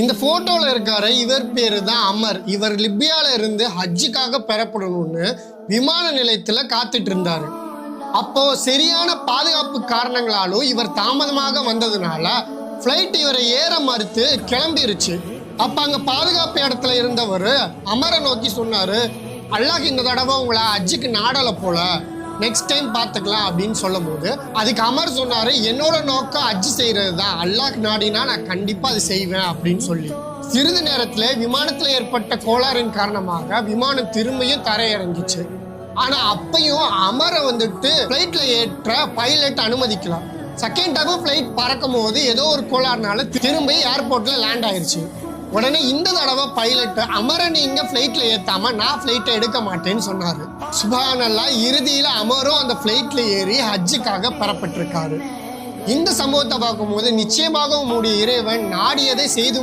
இந்த போட்டோல இருக்காரு இவர் பேரு தான் அமர். இவர் லிபியால இருந்து ஹஜ்ஜுக்காக பெறப்படணும்னு விமான நிலையத்துல காத்துட்டு இருந்தாரு. அப்போ சரியான பாதுகாப்பு காரணங்களாலும் இவர் தாமதமாக வந்ததுனால ஃப்ளைட் இவரை ஏற மறுத்து கிளம்பிருச்சு. அப்ப அங்க பாதுகாப்பு இடத்துல இருந்தவர் அமரை நோக்கி சொன்னாரு, அல்லாஹ் இந்த தடவை உங்களை ஹஜ்ஜுக்கு நாடல போல, நெக்ஸ்ட் டைம் பார்த்துக்கலாம் அப்படின்னு சொல்லும் போது அதுக்கு அமர் சொன்னாரு, என்னோட நோக்கம் ஹஜ்ஜு செய்யறது தான், அல்லாஹ் நாடினா நான் கண்டிப்பா அது செய்வேன் அப்படின்னு சொல்லி சிறிது நேரத்துல விமானத்துல ஏற்பட்ட கோளாறின் காரணமாக விமானம் திரும்பியும் தரையிறங்கிச்சு. ஆனா அப்பையும் அமரை வந்துட்டு பிளைட்ல ஏற்ற பைலட் அனுமதிக்கலாம். செகண்ட் டைம் பிளைட் பறக்கும் போது ஏதோ ஒரு கோளாறுனால திரும்பி ஏர்போர்ட்ல லேண்ட் ஆயிருச்சு. உடனே இந்த தடவை பைலட் அமரை நீங்க பிளைட்ல ஏத்தாம நான் பிளைட்டை எடுக்க மாட்டேன்னு சொன்னாரு. சுப்ஹானல்லாஹ், இறுதியில அமரும் அந்த பிளைட்ல ஏறி ஹஜ்ஜுக்காக பெறப்பட்டிருக்காரு. இந்த சம்பவத்தை பார்க்கும்போது நிச்சயமாக உங்களுடைய இறைவன் நாடியதை செய்து